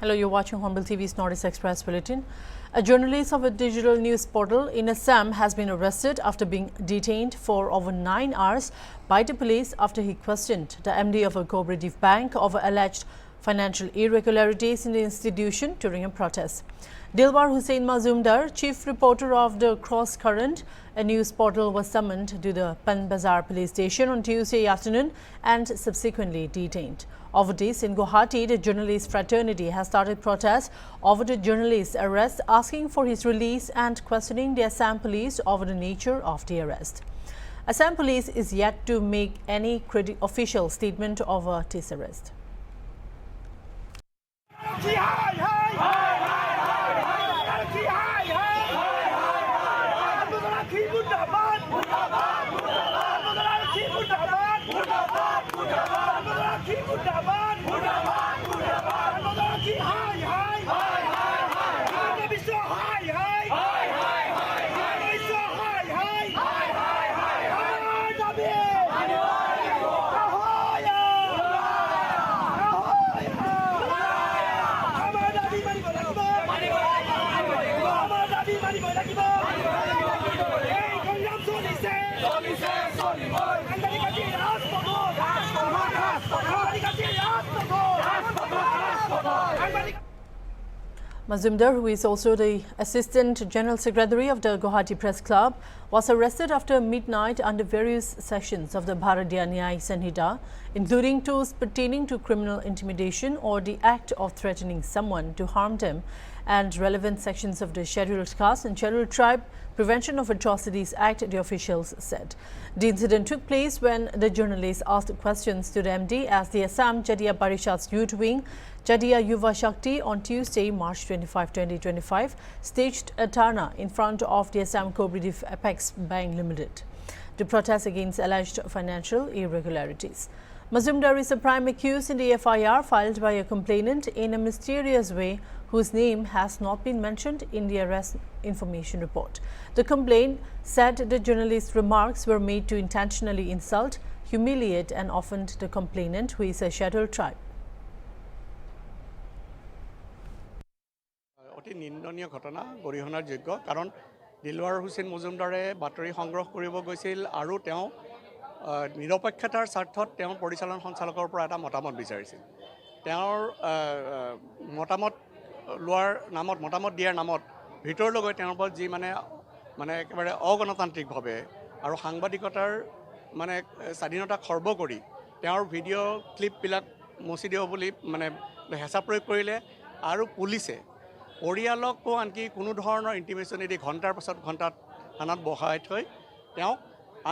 Hello, you're watching HornbillTV's Northeast Express Bulletin. A journalist of a digital news portal in Assam has been arrested after being detained for over 9 hours by the police after he questioned the MD of a cooperative bank over alleged financial irregularities in the institution during a protest. Dilbar Hussain Mazumdar, chief reporter of the Cross Current, a news portal, was summoned to the Panbazar police station on Tuesday afternoon and subsequently detained. Over this, in Guwahati, the journalist fraternity has started protests over the journalist's arrest, asking for his release and questioning the Assam police over the nature of the arrest. Assam police is yet to make any official statement over this arrest. Mazumdar, who is also the Assistant General Secretary of the Guwahati Press Club, was arrested after midnight under various sections of the Bharatiya Nyaya Sanhita, including those pertaining to criminal intimidation or the act of threatening someone to harm them, and relevant sections of the Scheduled Caste and Scheduled Tribe Prevention of Atrocities Act, the officials said. The incident took place when the journalist asked questions to the MD as the Assam Jatiya Parishad's youth wing, Jatiya Yuva Shakti, on Tuesday, March 25, 2025, staged a dharna in front of the Assam Cooperative Apex Bank Limited to protest against alleged financial irregularities. Mazumdar is a prime accused in the FIR filed by a complainant in a mysterious way whose name has not been mentioned in the arrest information report. The complaint said the journalist's remarks were made to intentionally insult, humiliate and offend the complainant, who is a scheduled tribe. অতি নিন্দনীয় ঘটনা গৰিহণাৰ যোগ্য কাৰণ দিলৱাৰ হুছেইন মজুমদাৰে বাতৰি সংগ্ৰহ কৰিব গৈছিল আৰু তেওঁ নিৰপেক্ষতাৰ স্বাৰ্থত তেওঁ পৰিচালন সঞ্চালকৰ পৰা এটা মতামত বিচাৰিছিল তেওঁৰ মতামত লোৱাৰ নামত মতামত দিয়াৰ নামত ভিতৰলৈ তেওঁৰ ওপৰত যি মানে একেবাৰে অগণতান্ত্ৰিকভাৱে আৰু সাংবাদিকতাৰ মানে স্বাধীনতা খৰ্ব কৰি তেওঁৰ ভিডিঅ' ক্লিপবিলাক মচি দিব বুলি মানে হেঁচা প্ৰয়োগ কৰিলে আৰু পুলিচে পৰিয়ালকো আনকি কোনো ধৰণৰ ইণ্টিমেশ্যন নিদি ঘণ্টাৰ পাছত ঘণ্টাত থানাত বহাই থৈ তেওঁক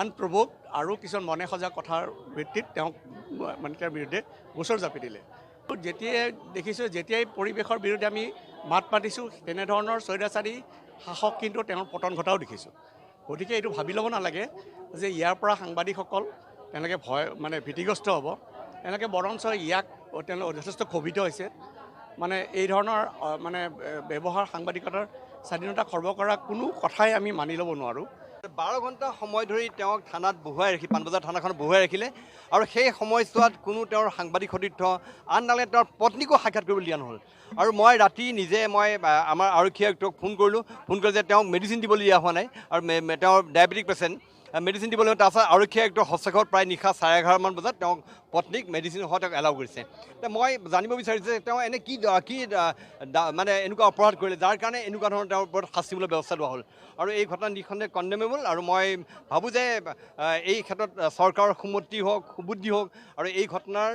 আনপ্ৰভোক আৰু কিছুমান মনে সজা কথাৰ ভিত্তিত তেওঁক মানে তেওঁৰ বিৰুদ্ধে গোচৰ জাপি দিলে যেতিয়াই দেখিছোঁ যেতিয়াই পৰিৱেশৰ বিৰুদ্ধে আমি মাত মাতিছোঁ তেনেধৰণৰ স্বৈৰাচাৰী শাসক কিন্তু তেওঁৰ পতন ঘটাও দেখিছোঁ গতিকে এইটো ভাবি ল'ব নালাগে যে ইয়াৰ পৰা সাংবাদিকসকল তেওঁলোকে ভয় মানে ভীতিগ্ৰস্ত হ'ব তেওঁলোকে বৰঞ্চ ইয়াক তেওঁলোক যথেষ্ট ক্ষোভিত হৈছে মানে এই ধৰণৰ মানে ব্যৱহাৰ সাংবাদিকতাৰ স্বাধীনতা খৰ্ব কৰা কোনো কথাই আমি মানি ল'ব নোৱাৰোঁ 12 ঘণ্টা সময় ধৰি তেওঁক থানাত বহুৱাই ৰাখি পানবজাৰ থানাখনত বহুৱাই ৰাখিলে আৰু সেই সময়ছোৱাত কোনো তেওঁৰ সাংবাদিক সতীৰ্থ আনদালে তেওঁৰ পত্নীকো সাক্ষাৎ কৰিবলৈ দিয়া নহ'ল আৰু মই ৰাতি নিজে মই আমাৰ আৰক্ষী আয়ুক্তক ফোন কৰিলোঁ যে তেওঁক মেডিচিন দিবলৈ দিয়া হোৱা নাই আৰু তেওঁৰ ডায়েবেটিক পেচেণ্ট মেডিচিন দিবলৈ তাৰপিছত আৰক্ষী আয়ুক্তৰ হস্তক্ষেপত প্ৰায় নিশা 11:30 মান বজাত তেওঁক পত্নীক মেডিচিন সহ তেওঁক এলাউ কৰিছে মই জানিব বিচাৰিছোঁ যে তেওঁ এনে কি মানে এনেকুৱা অপৰাধ কৰিলে যাৰ কাৰণে এনেকুৱা ধৰণৰ তেওঁৰ ওপৰত শাস্তিমূলক ব্যৱস্থা লোৱা হ'ল আৰু এই ঘটনা নিঃসন্দেহে কণ্ডেমেবল আৰু মই ভাবোঁ যে এই ক্ষেত্ৰত চৰকাৰৰ সুমতি হওক সুবুদ্ধি হওক আৰু এই ঘটনাৰ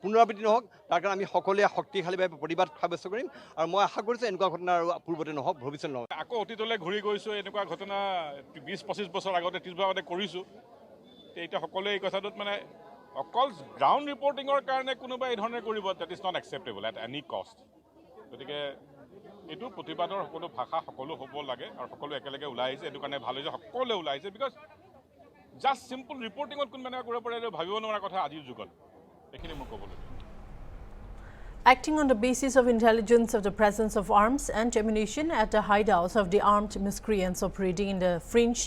পুনৰাবৃত্তি নহওক তাৰ কাৰণে আমি সকলোৱে শক্তিশালীভাৱে প্ৰতিবাদ সাব্যস্ত কৰিম আৰু মই আশা কৰিছোঁ এনেকুৱা ঘটনা আৰু পূৰ্বতে নহওক ভৱিষ্যত নহওক আকৌ অতীতলৈ ঘূৰি গৈছোঁ এনেকুৱা ঘটনা 20-25 বছৰ আগতে 30 বছৰ আগতে কৰিছোঁ এতিয়া সকলোৱে এই কথাটোত মানে অকল গ্ৰাউণ্ড ৰিপৰ্টিঙৰ কাৰণে কোনোবাই এই ধৰণে কৰিব that is not acceptable at any cost গতিকে এইটো প্ৰতিবাদৰ সকলো ভাষা সকলো হ'ব লাগে আৰু সকলো একেলগে ওলাই আহিছে এইটো কাৰণে ভাল হৈছে সকলোৱে ওলাই আহিছে বিকজ জাষ্ট চিম্পল ৰিপৰ্টিঙত কোনোবাই কৰিব পাৰে ভাবিব নোৱাৰা কথা আজিৰ যুগত এইখিনি মোক ক'বলৈ Acting on the basis of intelligence of the presence of arms and ammunition at the hideouts of the armed miscreants operating in the fringe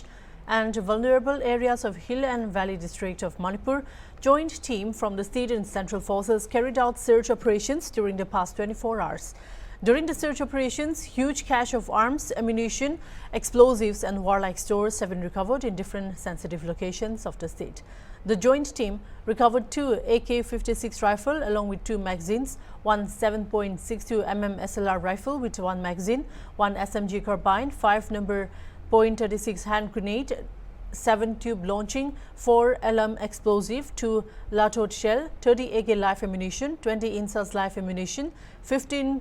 and vulnerable areas of Hill and Valley District of Manipur, joint team from the state and central forces carried out search operations during the past 24 hours. During the search operations, huge cache of arms, ammunition, explosives and warlike stores have been recovered in different sensitive locations of the state. The joint team recovered 2 AK-56 rifle along with 2 magazines, one 7.62 mm SLR rifle with 1 magazine, 1 SMG carbine, 5 number .36 hand grenade, 7 tube launching, 4 LM explosive, 2 Latot shell, 30 AK live ammunition, 20 Insas live ammunition, 15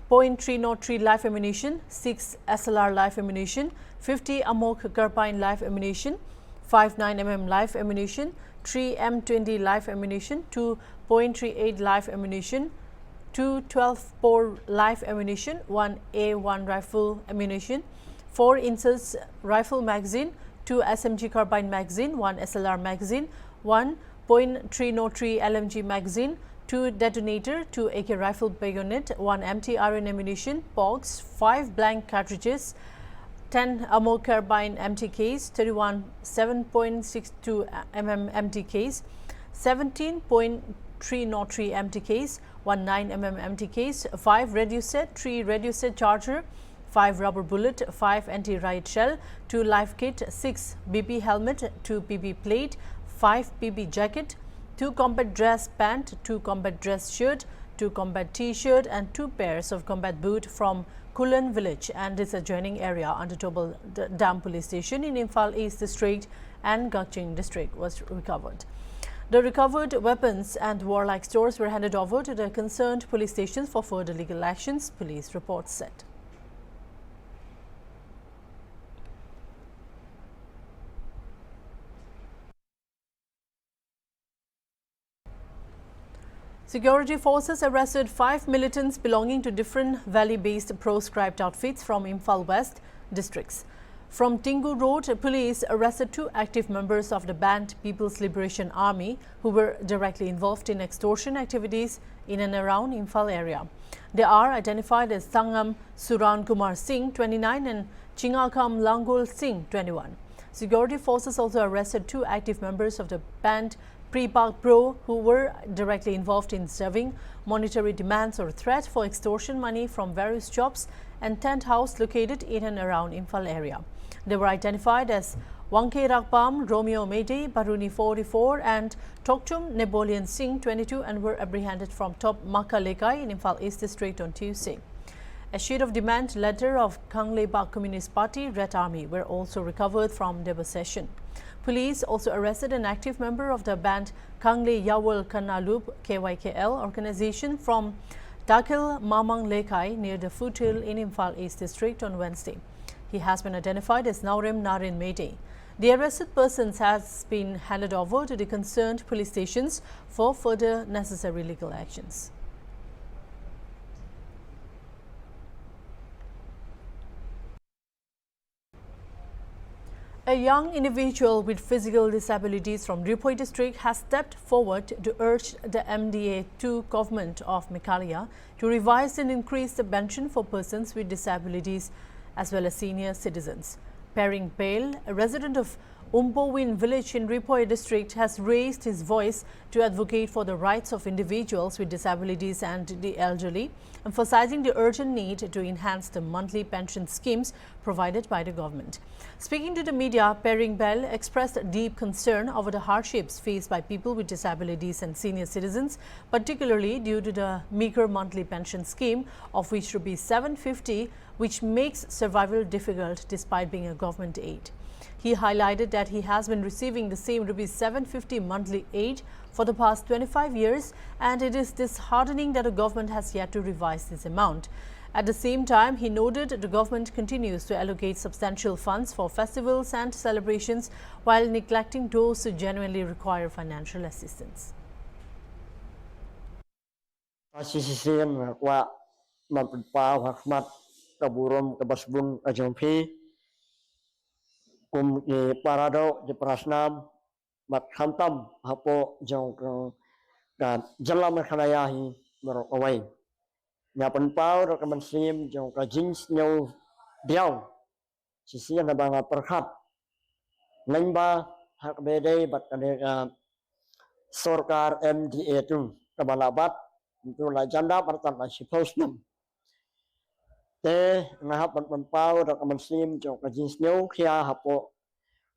.303 live ammunition, 6 SLR live ammunition, 50 Amok carbine live ammunition, 5 9mm live ammunition, 3 M20 live ammunition, 2 .38 live ammunition, 2 12-bore live ammunition, 1 A1 rifle ammunition, 4 Insas rifle magazine, 2 SMG carbine magazine, 1 SLR magazine, 1 .303 LMG magazine, 2 detonator, 2 AK rifle bayonet, 1 MTRN ammunition, POGs, 5 blank cartridges, 10 ammo carbine empty case, 31 7.62 mm empty case, 17.303 empty case, 1 9 mm empty case, 5 radio set, 3 radio set charger, 5 rubber bullet, 5 anti-riot shell, 2 life kit, 6 BB helmet, 2 BB plate, 5 BB jacket, 2 combat dress pant, 2 combat dress shirt, 2 combat t-shirt and 2 pairs of combat boot from Kulan village and its adjoining area under Tobal Dam police station in Imphal East district and Gakching district was recovered. The recovered weapons and warlike stores were handed over to the concerned police stations for further legal actions, police reports said. Security forces arrested 5 militants belonging to different valley-based proscribed outfits from Imphal West districts. From Tingu Road, police arrested 2 active members of the banned People's Liberation Army who were directly involved in extortion activities in and around Imphal area. They are identified as Sangam Suran Kumar Singh, 29 and Chingakam Langul Singh, 21. Security forces also arrested 2 active members of the banned Pre-Park Pro who were directly involved in serving monetary demands or threat for extortion money from various jobs and tent house located in and around Imphal area. They were identified as Wangke Rakpam, Romeo Mede, Baruni 44 and Tokchum Nebolian Singh 22 and were apprehended from Top Maka Lekai in Imphal East district on Tuesday. A sheet of demand letter of Kanglebak Communist Party Red Army were also recovered from their possession. Police also arrested an active member of the band Kangle Yawal Kanalub KYKL organization from Dakil Mamang Lekai near the foothill in Imphal East district on Wednesday. He has been identified as Naurem Narin Mede. The arrested persons has been handed over to the concerned police stations for further necessary legal actions. A young individual with physical disabilities from Ripoi district has stepped forward to urge the MDA-2 government of Meghalaya to revise and increase the pension for persons with disabilities as well as senior citizens. Pering Bale, a resident of Umbowin village in Ripoi district, has raised his voice to advocate for the rights of individuals with disabilities and the elderly, emphasizing the urgent need to enhance the monthly pension schemes provided by the government. Speaking to the media, Pering Bell expressed deep concern over the hardships faced by people with disabilities and senior citizens, particularly due to the meager monthly pension scheme of which Rs 750, which makes survival difficult despite being a government aid. He highlighted that he has been receiving the same Rs 750 monthly aid for the past 25 years and it is disheartening that the government has yet to revise this amount. At the same time, he noted the government continues to allocate substantial funds for festivals and celebrations while neglecting those who genuinely require financial assistance. Kum di parado di prasnam mat khantam hapo jong ka jalam khanayahi berowai nya penpau rekaman sim jong ka jins nyau diau sisi na banga perkhat lengba hak bede bat kadeka sorkar MDA tu kabalabat itu la janda pertan la siposnam te ngahap bat pau dak muslim jong kajis new khia hapo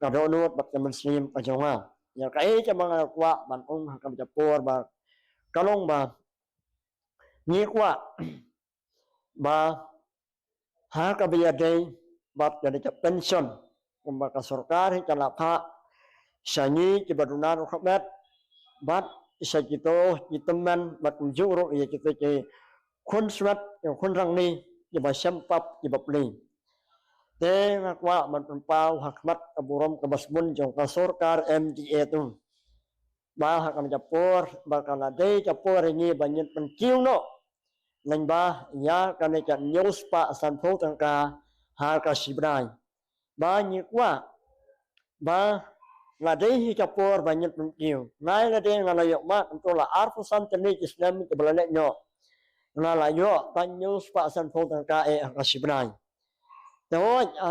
kadonut bat muslim kajonga ya kai cha mga kwa ban ong hakam japor ba kalong ba ni kwa ba ha ka biya day bat jadi pension kumbaka sorkar hikala pha sanyi ki badunan khabat bat isa kito kiteman bat juro ya kito ke khun swat yang khun rang ni ki ba sampap ki ba pli te ngakwa ban pau hakmat aburom kabasbun jong ka sorkar MDA tu ba hakam japor bakala day japor ni banyin penkiu no nang ba ya kane ka news pa san pho tang ka ha ka sibrai ba ni kwa ba la day hi japor banyin penkiu nai la day ngala yok ma to la arfusan tani islam ke balane nyo ngala yo tan news pa san pho tang ka ka sibrai to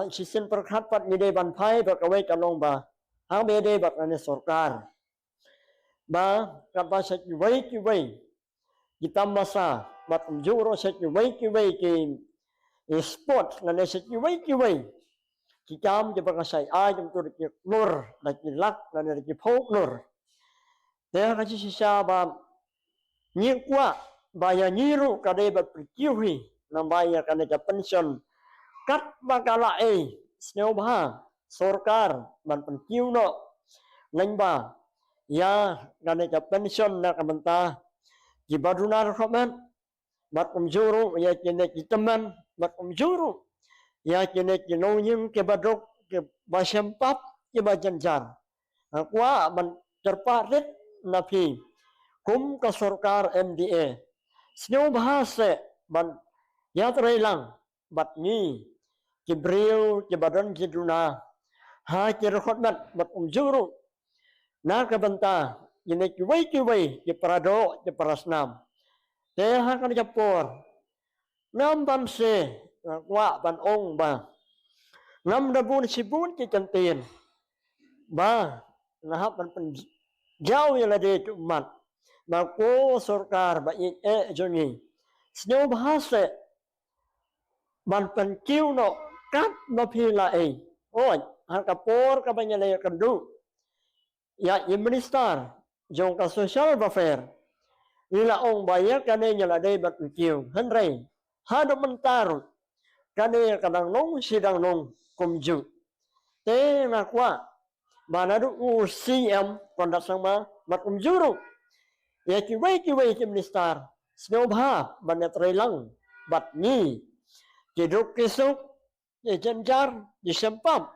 sisin perkhat pat ni de ban phai ba ka wei ka long ba ha be de ba ne sarkar ba ka ba sa ki wei kita masa bat juro sa ki wei ki sport na ne sa ki wei ki kam je ba sai ai jum tu ki nur la ki lak na ne ki phok nur te ka chi sa ba ni kwa ba ya ni ru ka de ba ki hui na ba ya ka ne ka pension kat bakala sneu ba sarkar ban penkiu no leng ba ya ka ne ka pension na ka banta ki badunar khaman bat juru ya kene ki teman bat juru ya kene ki noyim ke badok ke basampap ke bajanjar kwa ban terparit napi kum ka sarkar MDA sneu bahase ban ya trelang bat ni ki bril ki badan ki duna ha ki khotmat bat juru na ka banta ini ki wei ki parado ki parasnam te ha kan japor nam ban se wa ban ong ba nam da bun sibun ki cantin ba na ban pen jauh ya la de mat ba ko sarkar ba jongi sneu bahase ban pen kiu no kat ma phila oi ha ka por ka banya le kandu ya minister jong ka social welfare ila ong bayar kane nyala dei bat kiu hanrei hado mentar kane kadang nong sidang nong komju te na kwa banadu UCM kondak sama mat juru ya ki wei ki minister sneu bha banet relang bat ni kiduk kisuk ye janjar ye sempam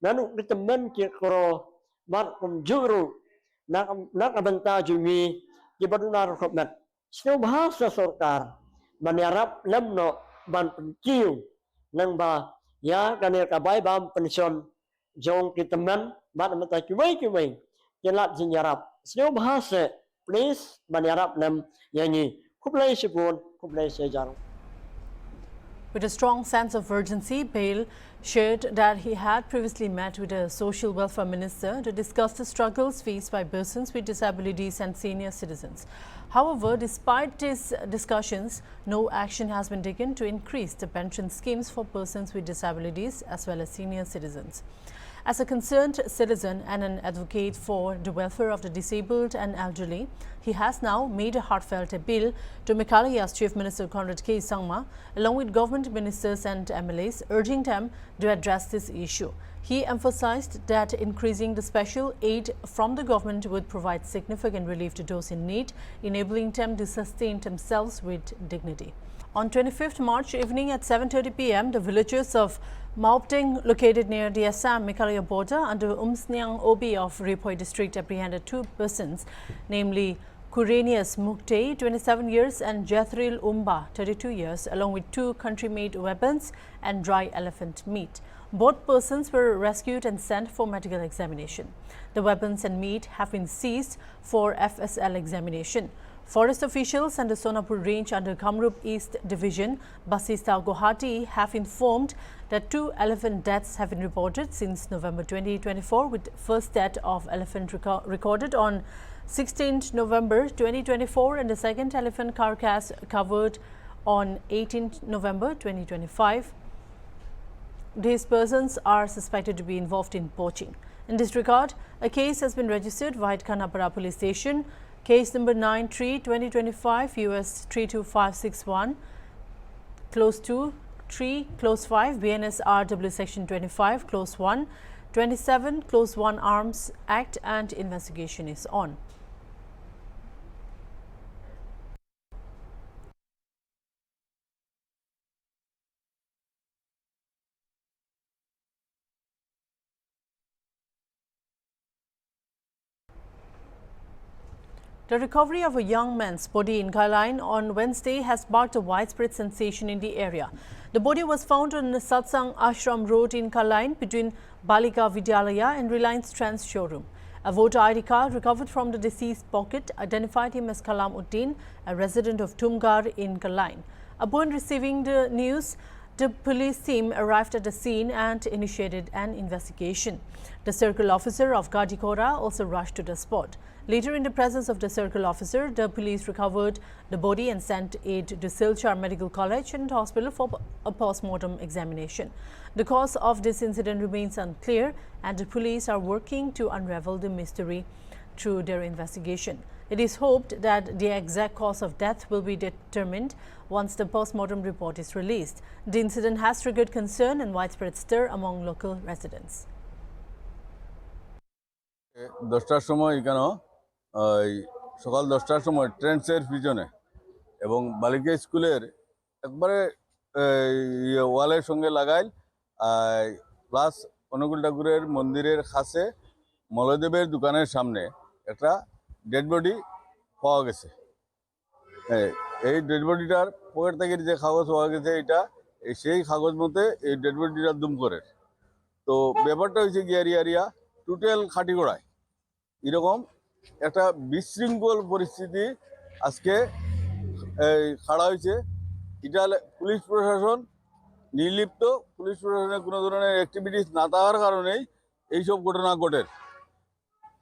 nanu temen ki kro mat juru nak benta jumi di badunar khotmat sneu bahasa sarkar baniarap lemno ban penkiu nang ba ya kanel ka bai bam pension jong ki teman bat mata ki wei ki lat jinjarap sneu bahasa please baniarap lem yani kuplai sipun kuplai sejarang. With a strong sense of urgency, Bale shared that he had previously met with a social welfare minister to discuss the struggles faced by persons with disabilities and senior citizens. However, despite these discussions, no action has been taken to increase the pension schemes for persons with disabilities as well as senior citizens. As a concerned citizen and an advocate for the welfare of the disabled and elderly, he has now made a heartfelt appeal to Meghalaya's Chief Minister Conrad K. Sangma, along with government ministers and MLAs, urging them to address this issue. He emphasized that increasing the special aid from the government would provide significant relief to those in need, enabling them to sustain themselves with dignity. On 25th March evening at 7:30 p.m., the villagers of Maupting, located near the Assam-Meghalaya border under Umsnyang Obi of Repoi district, apprehended two persons, namely Kurenius Mukte, 27 years, and Jethril Umba, 32 years, along with two country-made weapons and dry elephant meat. Both persons were rescued and sent for medical examination. The weapons and meat have been seized for FSL examination. Forest officials and the Sonapur range under Kamrup East Division, Basista, Guwahati have informed that 2 elephant deaths have been reported since November 2024, with first death of elephant recorded on 16th November 2024 and the second elephant carcass covered on 18th November 2025. These persons are suspected to be involved in poaching. In this regard, a case has been registered via Khanapara Police Station. Case number 93-2025 US 32561 close 2 3 close 5 BNS RW section 25 close 1 27 close 1 Arms Act, and investigation is on. The recovery of a young man's body in Kaline on Wednesday has sparked a widespread sensation in the area. The body was found on the Satsang Ashram Road in Kaline between Balika Vidyalaya and Reliance Trends showroom. A voter ID card recovered from the deceased pocket identified him as Kalam Uddin, a resident of Tumgar in Kaline. Upon receiving the news, the police team arrived at the scene and initiated an investigation. The circle officer of Gadikora also rushed to the spot. Later, in the presence of the circle officer, the police recovered the body and sent it to Silchar Medical College and Hospital for a post-mortem examination. The cause of this incident remains unclear, and the police are working to unravel the mystery through their investigation. It is hoped that the exact cause of death will be determined once the post-mortem report is released. The incident has triggered concern and widespread stir among local residents. 10টার সময় কেন সকাল 10টার সময় ট্রেন্ডসের পিছনে এবং বালিকা স্কুলের একবারে ওয়ালের সঙ্গে লাগাই প্লাস অনুকূল ঠাকুরের মন্দিরের কাছে মলয়দেবের দোকানের সামনে একটা ডেড বডি পাওয়া গেছে। এই ডেড বডিটার পকেট থেকে যে কাগজ পাওয়া গেছে এটা সেই কাগজ মতে এই ডেড বডিটা দুম করে। তো ব্যাপারটা হয়েছে গিয়ারিয়া টোটাল খাটিগড়ায় এরকম একটা বিশৃঙ্খল পরিস্থিতি আজকে খাড়া হয়েছে। এটা পুলিশ প্রশাসন নির্লিপ্ত, পুলিশ প্রশাসনের কোনো ধরনের অ্যাক্টিভিটিস না থাকার কারণেই এইসব ঘটনা ঘটে।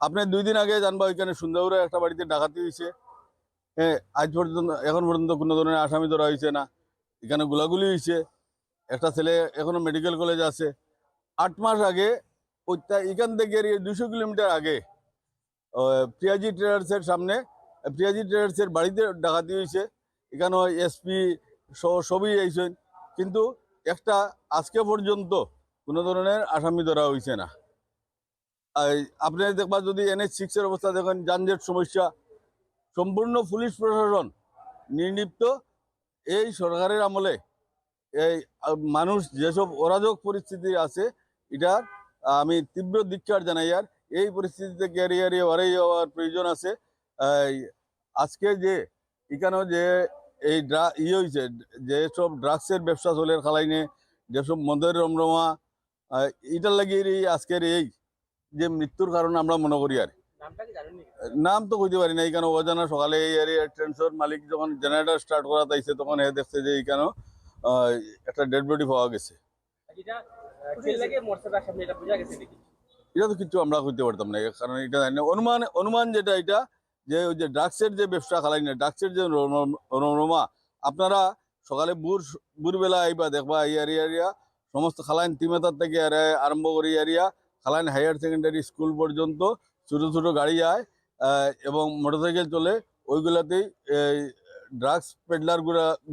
আপনি 2 দিন আগে জানবা ওইখানে সুন্দরবনে একটা বাড়িতে ডাকাতি হয়েছে। আজ পর্যন্ত এখন পর্যন্ত কোনো ধরনের আসামি ধরা হয়েছে না। এখানে গোলাগুলি হয়েছে, একটা ছেলে এখনো মেডিকেল কলেজ আছে। 8 মাস আগে এখান থেকে 200 কিলোমিটার আগে প্রিয়াজি ট্রেডার্সের সামনে প্রিয়াজি ট্রেডার্সের বাড়িতে ডাকাতি হয়েছে। এখানে এসপি সবই আইছেন, কিন্তু একটা আজকে পর্যন্ত কোনো ধরনের আসামি ধরা হয়েছে না। আপনি দেখবা যদি NH6 এর অবস্থা দেখেন, যানজট সমস্যা, সম্পূর্ণ পুলিশ প্রশাসন নির্লিপ্ত। এই সরকারের আমলে এই মানুষ যেসব অরাজক পরিস্থিতি আছে এটার আমি তীব্র ধিক্কার জানাই। আর এই পরিস্থিতিতে ক্যারিয়ারে ওয়ারাই হওয়ার প্রয়োজন আছে। আজকে যে এখানেও যে এই হয়েছে, যেসব ড্রাগসের ব্যবসা চলে খালাইনে, যেসব মদের রমরমা, এটার লাগিয়ে আজকের এই যে মৃত্যুর কারণ আমরা মনে করি। আর নাম তো কইতে পারি না। এখানে অজানা সকালে এই এরিয়ার ট্রেন্সর মালিক যখন জেনারেটর স্টার্ট করা তাইছে তখন দেখছে যে এখানে একটা ডেড বডি পাওয়া গেছে। এটা তো কিছু আমরা করতে পারতাম না, কারণ এটা অনুমান যেটা এটা যে ওই যে ড্রাগসের যে ব্যবসা খালাই না, ড্রাগসের যে রমরমা, আপনারা সকালে ভোরবেলা আইবা দেখবা এই এরিয়া সমস্ত খালাইন তিমেতার থেকে আরম্ভ করি এরিয়া খালাইন হায়ার সেকেন্ডারি স্কুল পর্যন্ত ছোট ছোট গাড়ি যায় এবং মোটরসাইকেল চলে, ওইগুলাতেই ড্রাগস পেডলার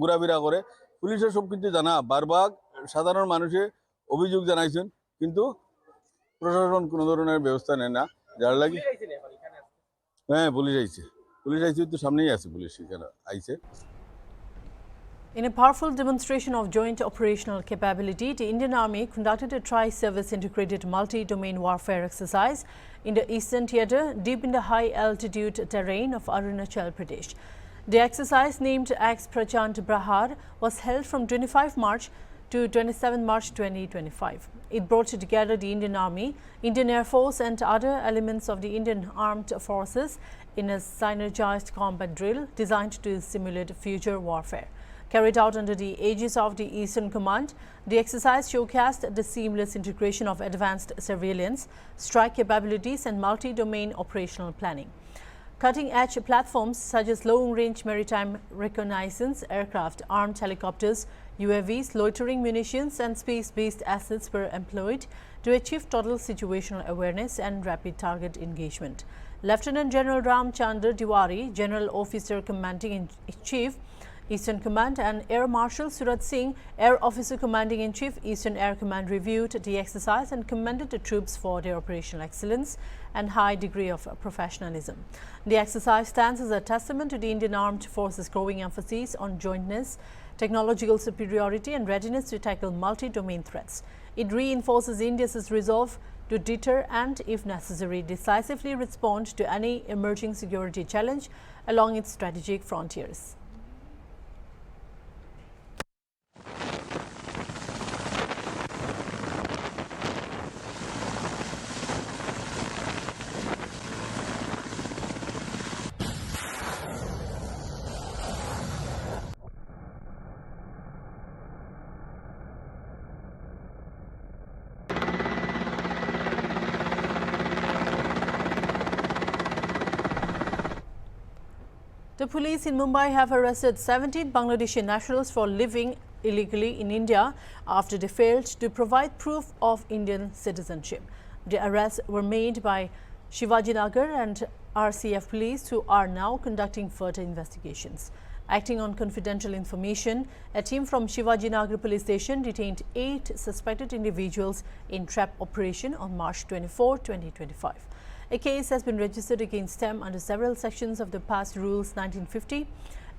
ঘোরাফেরা করে। পুলিশের সব কিছু জানা, বারবার সাধারণ মানুষে অভিযোগ জানাইছেন, কিন্তু প্রশাসন কোনো ধরনের ব্যবস্থা নেয় না। যার লাগে হ্যাঁ পুলিশ আইছে তো সামনেই আছে, পুলিশ এখানে আইছে। In a powerful demonstration of joint operational capability, the Indian Army conducted a tri-service integrated multi-domain warfare exercise in the Eastern Theatre, deep in the high-altitude terrain of Arunachal Pradesh. The exercise, named Ax Prachand Brahar, was held from 25 March to 27 March 2025. It brought together the Indian Army, Indian Air Force and other elements of the Indian Armed Forces in a synergized combat drill designed to simulate future warfare. Carried out under the aegis of the Eastern Command, the exercise showcased the seamless integration of advanced surveillance, strike capabilities and multi-domain operational planning. Cutting-edge platforms such as long-range maritime reconnaissance aircraft, armed helicopters, UAVs, loitering munitions and space-based assets were employed to achieve total situational awareness and rapid target engagement. Lieutenant General Ram Chandra Diwari, General Officer Commanding-in-Chief, Eastern Command, and Air Marshal Surat Singh, Air Officer Commanding-in-Chief, Eastern Air Command, reviewed the exercise and commended the troops for their operational excellence and high degree of professionalism. The exercise stands as a testament to the Indian Armed Forces' growing emphasis on jointness, technological superiority and readiness to tackle multi-domain threats. It reinforces India's resolve to deter and, if necessary, decisively respond to any emerging security challenge along its strategic frontiers. The police in Mumbai have arrested 17 Bangladeshi nationals for living illegally in India after they failed to provide proof of Indian citizenship. The arrests were made by Shivajinagar and RCF police, who are now conducting further investigations. Acting on confidential information, a team from Shivajinagar police station detained 8 suspected individuals in trap operation on March 24, 2025. A case has been registered against them under several sections of the Pass Rules 1950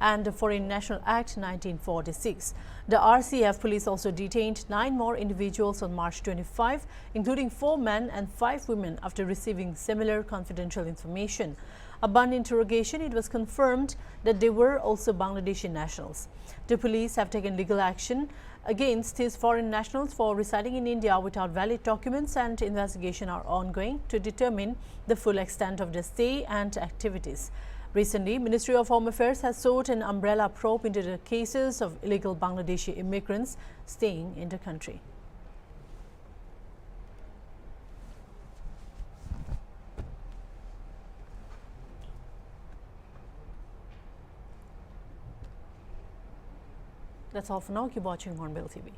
and the Foreign National Act 1946. The RCF police also detained 9 more individuals on March 25, including 4 men and 5 women, after receiving similar confidential information. Upon interrogation, it was confirmed that they were also Bangladeshi nationals. The police have taken legal action against these foreign nationals for residing in India without valid documents, and investigations are ongoing to determine the full extent of their stay and activities. Recently, Ministry of Home Affairs has sought an umbrella probe into the cases of illegal Bangladeshi immigrants staying in the country. That's all for now. Keep watching Hornbill TV.